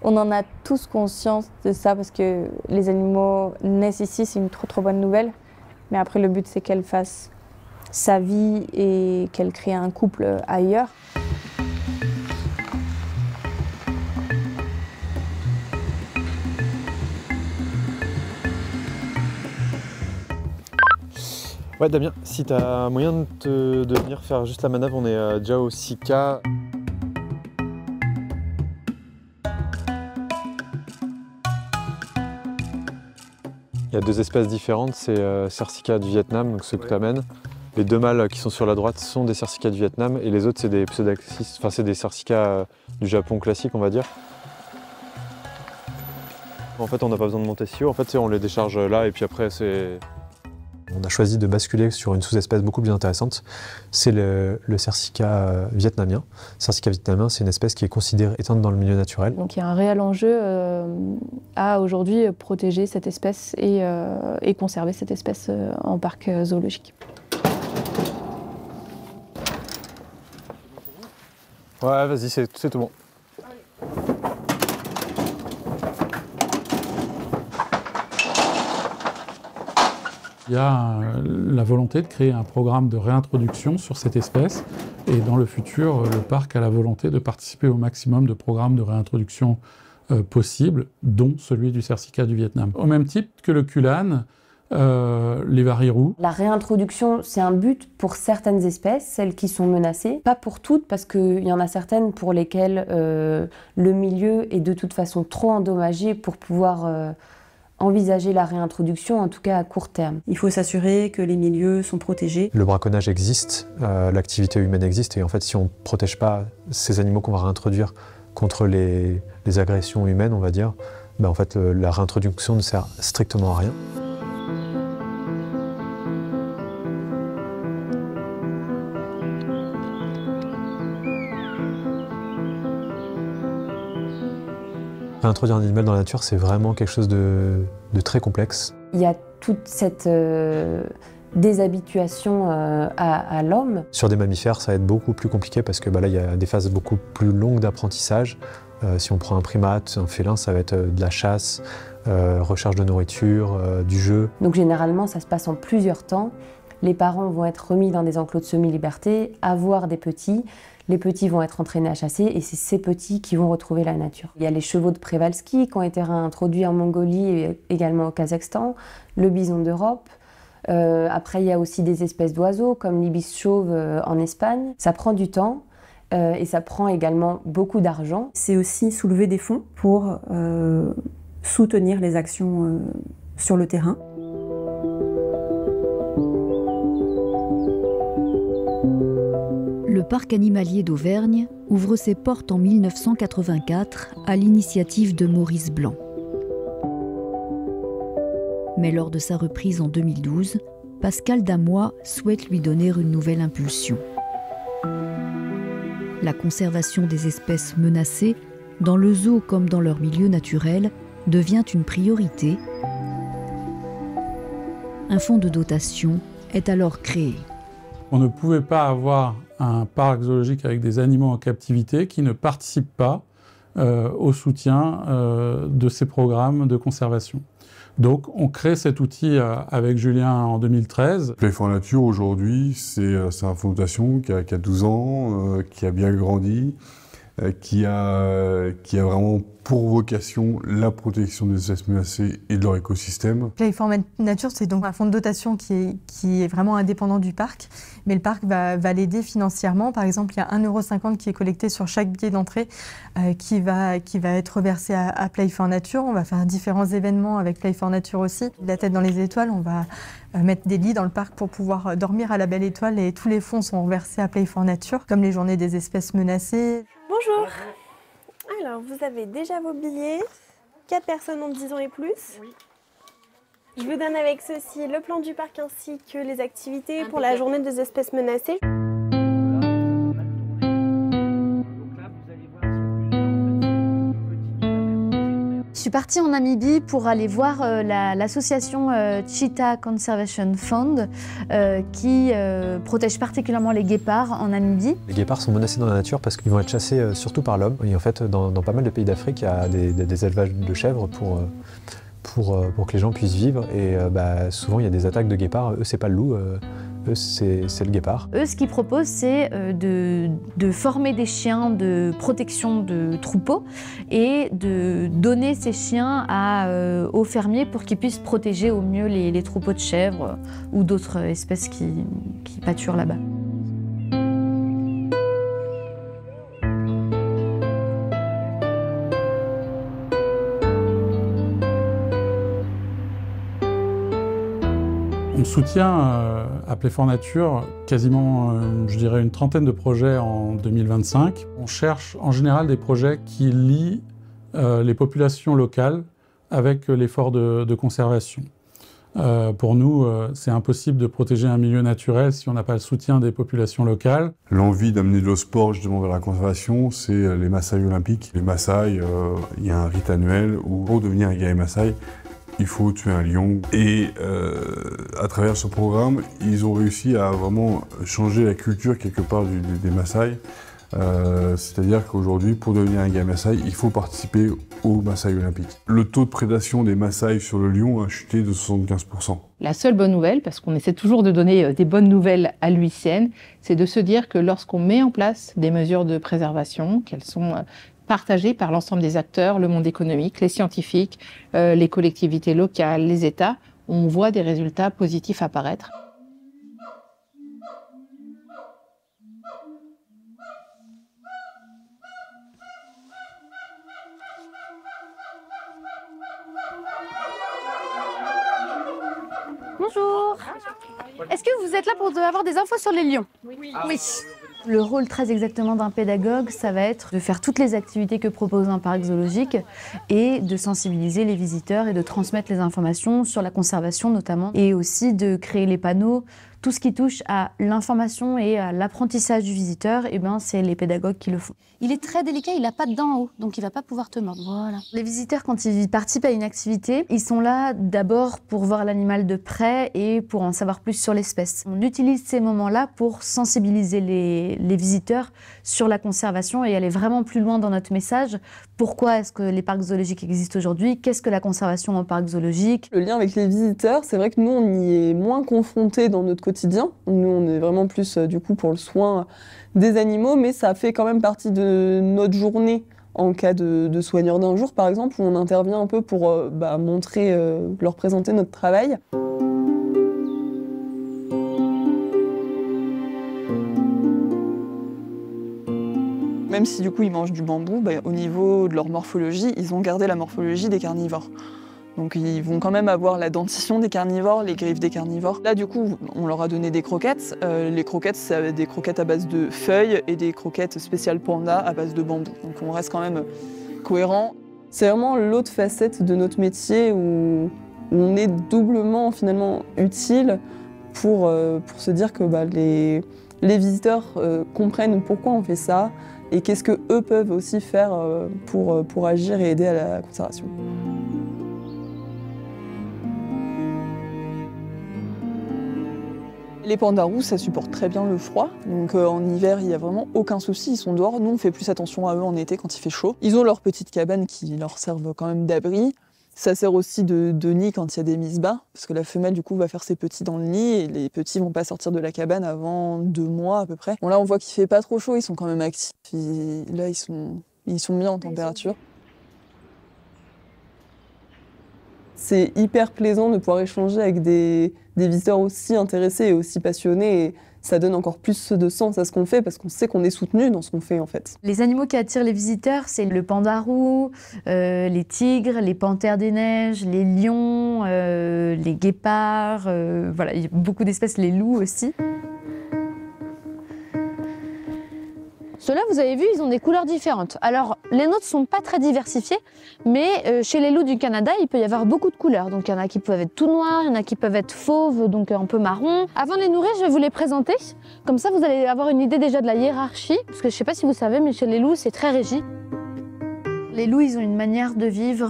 On en a tous conscience de ça parce que les animaux naissent ici, c'est une trop bonne nouvelle. Mais après, le but, c'est qu'elle fasse sa vie et qu'elle crée un couple ailleurs. Ouais, Damien, si tu as moyen de venir faire juste la manœuvre, on est déjà au 6K. Il y a 2 espèces différentes, c'est Cercica du Vietnam, donc ceux que tu amènes. Les 2 mâles qui sont sur la droite sont des Cercica du Vietnam et les autres c'est des Pseudaxis, enfin c'est des Cercica du Japon classique, on va dire. En fait, on n'a pas besoin de monter si haut, en fait on les décharge là et puis après on a choisi de basculer sur une sous-espèce beaucoup plus intéressante, c'est le cercica vietnamien. Le cercica vietnamien, c'est une espèce qui est considérée éteinte dans le milieu naturel. Donc il y a un réel enjeu à aujourd'hui protéger cette espèce et conserver cette espèce en parc zoologique. Ouais, vas-y, c'est tout bon. Il y a la volonté de créer un programme de réintroduction sur cette espèce et dans le futur, le parc a la volonté de participer au maximum de programmes de réintroduction possibles, dont celui du cercica du Vietnam. Au même type que le culan, les varirous. La réintroduction, c'est un but pour certaines espèces, celles qui sont menacées. Pas pour toutes, parce qu'il y en a certaines pour lesquelles le milieu est de toute façon trop endommagé pour pouvoir envisager la réintroduction, en tout cas à court terme. Il faut s'assurer que les milieux sont protégés. Le braconnage existe, l'activité humaine existe, et en fait, si on ne protège pas ces animaux qu'on va réintroduire contre les agressions humaines, on va dire, en fait, la réintroduction ne sert strictement à rien. Réintroduire un animal dans la nature, c'est vraiment quelque chose de très complexe. Il y a toute cette déshabituation à l'homme. Sur des mammifères, ça va être beaucoup plus compliqué parce que là, il y a des phases beaucoup plus longues d'apprentissage. Si on prend un primate, un félin, ça va être de la chasse, recherche de nourriture, du jeu. Donc généralement, ça se passe en plusieurs temps. Les parents vont être remis dans des enclos de semi-liberté, avoir des petits. Les petits vont être entraînés à chasser et c'est ces petits qui vont retrouver la nature. Il y a les chevaux de Przewalski qui ont été réintroduits en Mongolie et également au Kazakhstan, le bison d'Europe. Après, il y a aussi des espèces d'oiseaux comme l'ibis chauve en Espagne. Ça prend du temps et ça prend également beaucoup d'argent. C'est aussi soulever des fonds pour soutenir les actions sur le terrain. Le parc animalier d'Auvergne ouvre ses portes en 1984 à l'initiative de Maurice Blanc. Mais lors de sa reprise en 2012, Pascal Damois souhaite lui donner une nouvelle impulsion. La conservation des espèces menacées, dans le zoo comme dans leur milieu naturel, devient une priorité. Un fonds de dotation est alors créé. On ne pouvait pas avoir un parc zoologique avec des animaux en captivité qui ne participent pas au soutien de ces programmes de conservation. Donc on crée cet outil avec Julien en 2013. Play for Nature aujourd'hui, c'est un fonds de dotation qui a 12 ans, qui a bien grandi, qui a vraiment pour vocation la protection des espèces menacées et de leur écosystème. Play for Nature, c'est donc un fonds de dotation qui est vraiment indépendant du parc, mais le parc va l'aider financièrement. Par exemple, il y a 1,50 € qui est collecté sur chaque billet d'entrée qui va être reversé à Play for Nature. On va faire différents événements avec Play for Nature aussi. La tête dans les étoiles, on va mettre des lits dans le parc pour pouvoir dormir à la belle étoile et tous les fonds sont reversés à Play for Nature, comme les journées des espèces menacées. Bonjour. Alors, vous avez déjà vos billets, 4 personnes ont 10 ans et plus. Oui. Je vous donne avec ceci le plan du parc ainsi que les activités pour la journée des espèces menacées. Je suis partie en Namibie pour aller voir l'association Cheetah Conservation Fund qui protège particulièrement les guépards en Namibie. Les guépards sont menacés dans la nature parce qu'ils vont être chassés surtout par l'homme. Et en fait, dans pas mal de pays d'Afrique, il y a des élevages de chèvres pour que les gens puissent vivre. Et souvent, il y a des attaques de guépards. Eux, c'est pas le loup. Eux, c'est le guépard. Eux, ce qu'ils proposent, c'est de former des chiens de protection de troupeaux et de donner ces chiens aux fermiers pour qu'ils puissent protéger au mieux les troupeaux de chèvres ou d'autres espèces qui pâturent là-bas. On soutient à Play for Nature quasiment, je dirais, une trentaine de projets en 2025. On cherche en général des projets qui lient les populations locales avec l'effort de conservation. Pour nous, c'est impossible de protéger un milieu naturel si on n'a pas le soutien des populations locales. L'envie d'amener le sport justement vers la conservation, c'est les Maasai olympiques. Les Maasai, il y a un rite annuel où pour devenir un guerrier Maasai, il faut tuer un lion. Et à travers ce programme, ils ont réussi à vraiment changer la culture quelque part des Maasai. C'est-à-dire qu'aujourd'hui, pour devenir un guerrier Maasai, il faut participer aux Maasai olympiques. Le taux de prédation des Maasai sur le lion a chuté de 75%. La seule bonne nouvelle, parce qu'on essaie toujours de donner des bonnes nouvelles à l'UICN, c'est de se dire que lorsqu'on met en place des mesures de préservation, qu'elles sont partagées par l'ensemble des acteurs, le monde économique, les scientifiques, les collectivités locales, les États, on voit des résultats positifs apparaître. Bonjour. Est-ce que vous êtes là pour avoir des infos sur les lions? Oui. Oui. Le rôle très exactement d'un pédagogue, ça va être de faire toutes les activités que propose un parc zoologique et de sensibiliser les visiteurs et de transmettre les informations sur la conservation notamment, et aussi de créer les panneaux. Tout ce qui touche à l'information et à l'apprentissage du visiteur, eh ben, c'est les pédagogues qui le font. Il est très délicat, il n'a pas de dents en haut, donc il ne va pas pouvoir te mordre. Voilà. Les visiteurs, quand ils participent à une activité, ils sont là d'abord pour voir l'animal de près et pour en savoir plus sur l'espèce. On utilise ces moments-là pour sensibiliser les visiteurs sur la conservation et aller vraiment plus loin dans notre message. Pourquoi est-ce que les parcs zoologiques existent aujourd'hui? Qu'est-ce que la conservation en parc zoologique? Le lien avec les visiteurs, c'est vrai que nous, on y est moins confrontés dans notre quotidien. Nous, on est vraiment plus du coup pour le soin des animaux, mais ça fait quand même partie de notre journée en cas de soigneur d'un jour, par exemple, où on intervient un peu pour montrer, leur présenter notre travail. Même si du coup ils mangent du bambou, au niveau de leur morphologie, ils ont gardé la morphologie des carnivores. Donc ils vont quand même avoir la dentition des carnivores, les griffes des carnivores. Là du coup, on leur a donné des croquettes. Les croquettes, c'est des croquettes à base de feuilles et des croquettes spéciales panda à base de bambou. Donc on reste quand même cohérent. C'est vraiment l'autre facette de notre métier où on est doublement finalement utile pour se dire que les visiteurs comprennent pourquoi on fait ça et qu'est-ce qu'eux peuvent aussi faire pour agir et aider à la conservation. Les pandas roux, ça supporte très bien le froid, donc en hiver, il n'y a vraiment aucun souci, ils sont dehors. Nous, on fait plus attention à eux en été quand il fait chaud. Ils ont leur petite cabane qui leur servent quand même d'abri. Ça sert aussi de nid quand il y a des mises bas, parce que la femelle, du coup, va faire ses petits dans le nid et les petits vont pas sortir de la cabane avant 2 mois à peu près. Bon, là, on voit qu'il fait pas trop chaud, ils sont quand même actifs. Puis là, ils sont bien en température. C'est hyper plaisant de pouvoir échanger avec des visiteurs aussi intéressés et aussi passionnés. Et ça donne encore plus de sens à ce qu'on fait parce qu'on sait qu'on est soutenu dans ce qu'on fait en fait. Les animaux qui attirent les visiteurs, c'est le panda roux, les tigres, les panthères des neiges, les lions, les guépards, voilà, il y a beaucoup d'espèces, les loups aussi. Ceux-là, vous avez vu, ils ont des couleurs différentes. Alors, les nôtres sont pas très diversifiés, mais chez les loups du Canada, il peut y avoir beaucoup de couleurs. Donc, il y en a qui peuvent être tout noirs, il y en a qui peuvent être fauves, donc un peu marron. Avant de les nourrir, je vais vous les présenter. Comme ça, vous allez avoir une idée déjà de la hiérarchie, parce que je sais pas si vous savez, mais chez les loups, c'est très régi. Les loups, ils ont une manière de vivre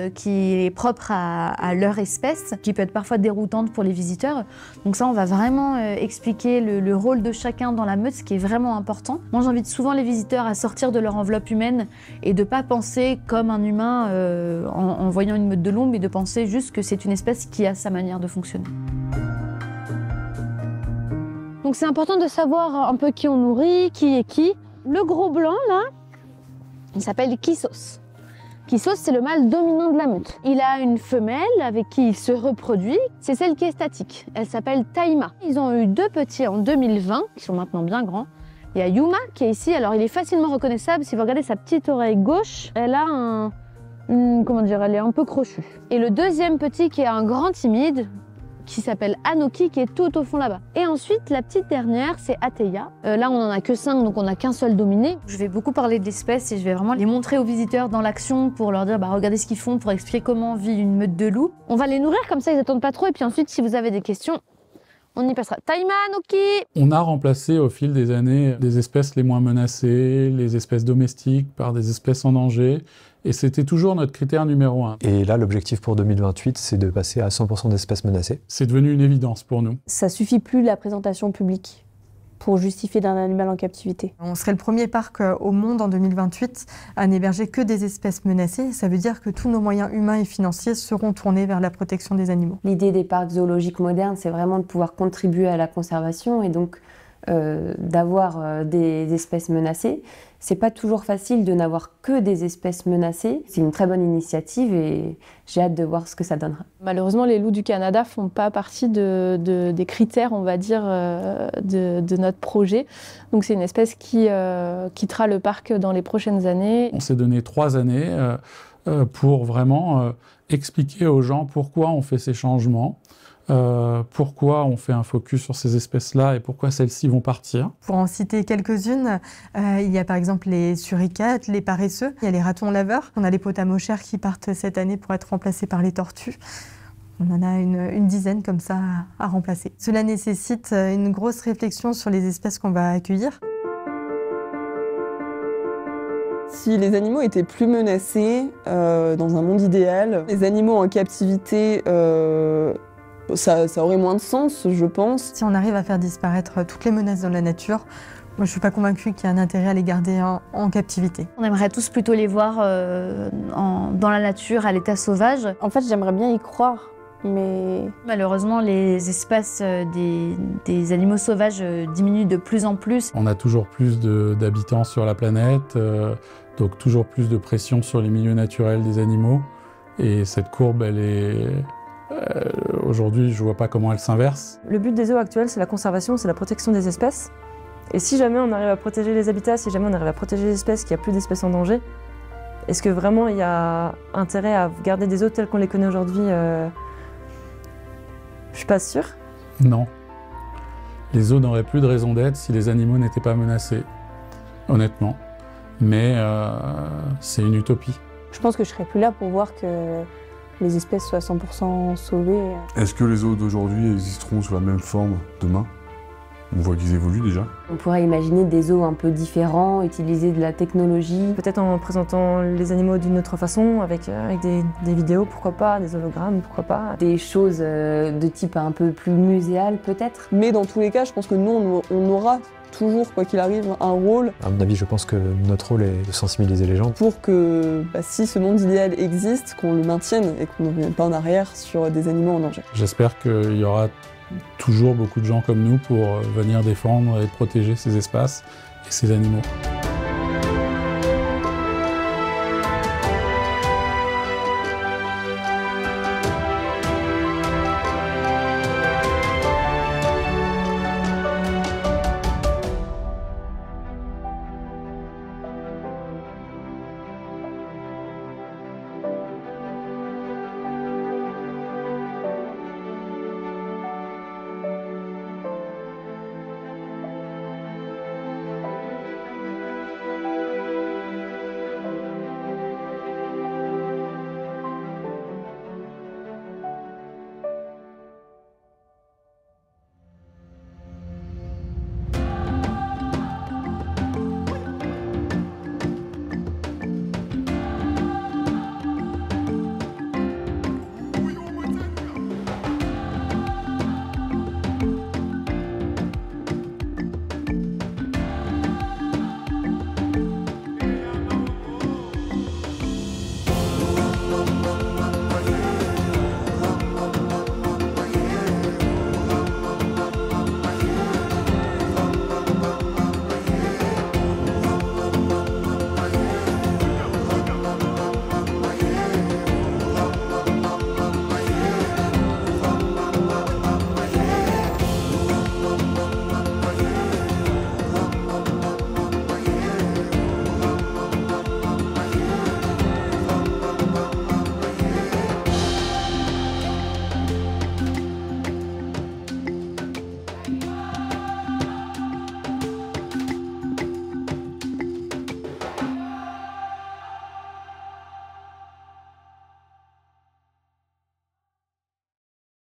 qui est propre à leur espèce, qui peut être parfois déroutante pour les visiteurs. Donc ça, on va vraiment expliquer le rôle de chacun dans la meute, ce qui est vraiment important. Moi, j'invite souvent les visiteurs à sortir de leur enveloppe humaine et de ne pas penser comme un humain en voyant une meute de loups, mais de penser juste que c'est une espèce qui a sa manière de fonctionner. Donc c'est important de savoir un peu qui on nourrit, qui est qui. Le gros blanc, là, il s'appelle Kisos. Kisos, c'est le mâle dominant de la meute. Il a une femelle avec qui il se reproduit. C'est celle qui est statique. Elle s'appelle Taïma. Ils ont eu 2 petits en 2020, qui sont maintenant bien grands. Il y a Yuma qui est ici. Alors, il est facilement reconnaissable. Si vous regardez sa petite oreille gauche, elle a comment dire, elle est un peu crochue. Et le deuxième petit qui est un grand timide, qui s'appelle Anoki, qui est tout au fond là-bas. Et ensuite, la petite dernière, c'est Ateia. Là, on en a que 5, donc on n'a qu'un seul dominé. Je vais beaucoup parler de l'espèce et je vais vraiment les montrer aux visiteurs dans l'action pour leur dire, regardez ce qu'ils font, pour expliquer comment vit une meute de loups. On va les nourrir, comme ça ils attendent pas trop, et puis ensuite, si vous avez des questions, on y passera. Taima, Anoki! On a remplacé au fil des années les espèces les moins menacées, les espèces domestiques par des espèces en danger. Et c'était toujours notre critère numéro 1. Et là, l'objectif pour 2028, c'est de passer à 100% d'espèces menacées. C'est devenu une évidence pour nous. Ça suffit plus la présentation publique pour justifier d'un animal en captivité. On serait le premier parc au monde en 2028 à n'héberger que des espèces menacées. Ça veut dire que tous nos moyens humains et financiers seront tournés vers la protection des animaux. L'idée des parcs zoologiques modernes, c'est vraiment de pouvoir contribuer à la conservation et donc d'avoir des espèces menacées. C'est pas toujours facile de n'avoir que des espèces menacées. C'est une très bonne initiative et j'ai hâte de voir ce que ça donnera. Malheureusement, les loups du Canada font pas partie des critères, on va dire, de notre projet. Donc c'est une espèce qui quittera le parc dans les prochaines années. On s'est donné 3 années pour vraiment expliquer aux gens pourquoi on fait ces changements. Pourquoi on fait un focus sur ces espèces-là et pourquoi celles-ci vont partir. Pour en citer quelques-unes, il y a par exemple les suricates, les paresseux, il y a les ratons laveurs, on a les potamochères qui partent cette année pour être remplacés par les tortues. On en a une dizaine comme ça à remplacer. Cela nécessite une grosse réflexion sur les espèces qu'on va accueillir. Si les animaux étaient plus menacés dans un monde idéal, les animaux en captivité ça aurait moins de sens, je pense. Si on arrive à faire disparaître toutes les menaces dans la nature, moi je ne suis pas convaincue qu'il y a un intérêt à les garder en captivité. On aimerait tous plutôt les voir dans la nature, à l'état sauvage. En fait, j'aimerais bien y croire, mais... Malheureusement, les espaces des animaux sauvages diminuent de plus en plus. On a toujours plus d'habitants sur la planète, donc toujours plus de pression sur les milieux naturels des animaux. Et cette courbe, elle est... Aujourd'hui, je ne vois pas comment elle s'inverse. Le but des zoos actuels, c'est la conservation, c'est la protection des espèces. Et si jamais on arrive à protéger les habitats, si jamais on arrive à protéger les espèces, qu'il n'y a plus d'espèces en danger, est-ce que vraiment il y a intérêt à garder des zoos tels qu'on les connaît aujourd'hui? Je ne suis pas sûre. Non. Les zoos n'auraient plus de raison d'être si les animaux n'étaient pas menacés, honnêtement. Mais c'est une utopie. Je pense que je ne serais plus là pour voir que les espèces soient 100% sauvées. Est-ce que les zoos d'aujourd'hui existeront sous la même forme demain? On voit qu'ils évoluent déjà. On pourrait imaginer des zoos un peu différents, utiliser de la technologie. Peut-être en présentant les animaux d'une autre façon, avec des vidéos, pourquoi pas, des hologrammes, pourquoi pas. Des choses de type un peu plus muséal peut-être. Mais dans tous les cas, je pense que nous, on aura toujours, quoi qu'il arrive, un rôle. À mon avis, je pense que notre rôle est de sensibiliser les gens. Pour que, si ce monde idéal existe, qu'on le maintienne et qu'on ne revienne pas en arrière sur des animaux en danger. J'espère qu'il y aura toujours beaucoup de gens comme nous pour venir défendre et protéger ces espaces et ces animaux.